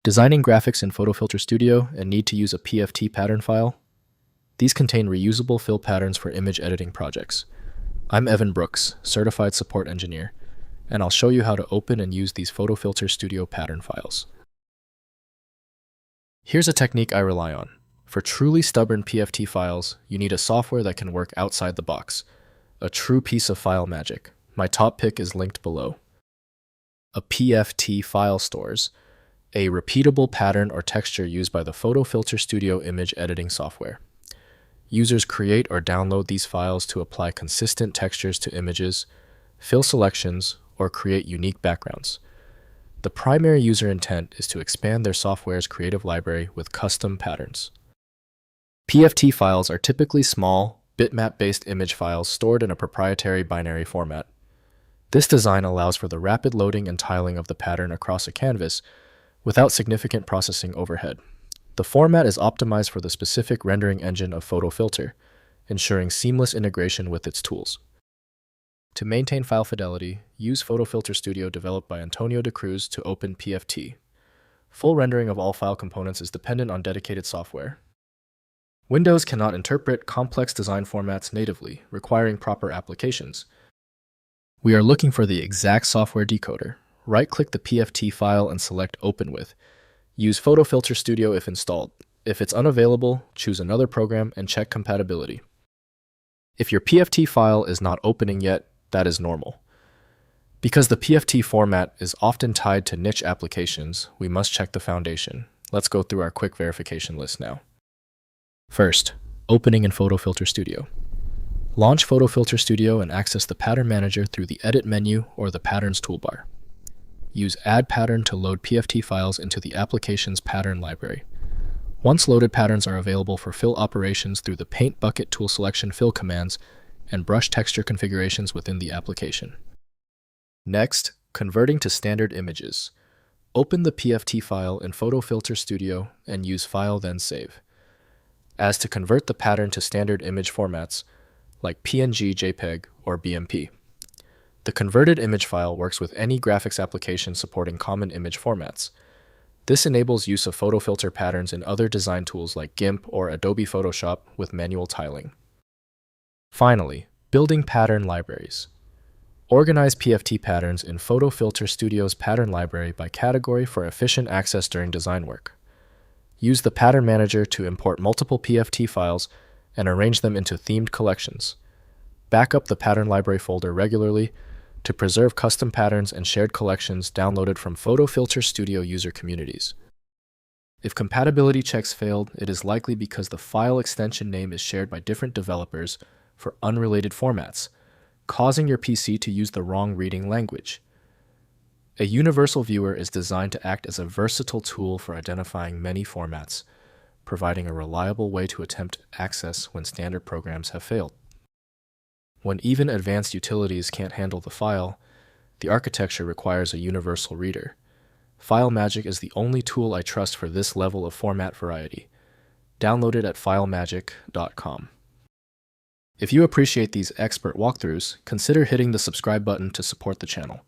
Designing graphics in PhotoFiltre Studio and need to use a PFT pattern file? These contain reusable fill patterns for image editing projects. I'm Evan Brooks, Certified Support Engineer, and I'll show you how to open and use these PhotoFiltre Studio pattern files. Here's a technique I rely on. For truly stubborn PFT files, you need a software that can work outside the box. A true piece of file magic. My top pick is linked below. A PFT file stores, a repeatable pattern or texture used by the PhotoFiltre Studio image editing software. Users create or download these files to apply consistent textures to images, fill selections, or create unique backgrounds. The primary user intent is to expand their software's creative library with custom patterns. PFT files are typically small, bitmap-based image files stored in a proprietary binary format. This design allows for the rapid loading and tiling of the pattern across a canvas without significant processing overhead. The format is optimized for the specific rendering engine of PhotoFiltre, ensuring seamless integration with its tools. To maintain file fidelity, use PhotoFiltre Studio developed by Antonio de Cruz to open PFT. Full rendering of all file components is dependent on dedicated software. Windows cannot interpret complex design formats natively, requiring proper applications. We are looking for the exact software decoder. Right-click the PFT file and select Open With. Use PhotoFiltre Studio if installed. If it's unavailable, choose another program and check compatibility. If your PFT file is not opening yet, that is normal. Because the PFT format is often tied to niche applications, we must check the foundation. Let's go through our quick verification list now. First, opening in PhotoFiltre Studio. Launch PhotoFiltre Studio and access the Pattern Manager through the Edit menu or the Patterns toolbar. Use Add Pattern to load PFT files into the application's pattern library. Once loaded, patterns are available for fill operations through the Paint Bucket tool selection fill commands and brush texture configurations within the application. Next, converting to standard images. Open the PFT file in PhotoFiltre Studio and use File then Save. As to convert the pattern to standard image formats like PNG, JPEG, or BMP. The converted image file works with any graphics application supporting common image formats. This enables use of PhotoFiltre patterns in other design tools like GIMP or Adobe Photoshop with manual tiling. Finally, building pattern libraries. Organize PFT patterns in PhotoFiltre Studio's pattern library by category for efficient access during design work. Use the Pattern Manager to import multiple PFT files and arrange them into themed collections. Back up the pattern library folder regularly to preserve custom patterns and shared collections downloaded from PhotoFiltre Studio user communities. If compatibility checks failed, it is likely because the file extension name is shared by different developers for unrelated formats, causing your PC to use the wrong reading language. A universal viewer is designed to act as a versatile tool for identifying many formats, providing a reliable way to attempt access when standard programs have failed. When even advanced utilities can't handle the file, the architecture requires a universal reader. FileMagick is the only tool I trust for this level of format variety. Download it at filemagick.com. If you appreciate these expert walkthroughs, consider hitting the subscribe button to support the channel.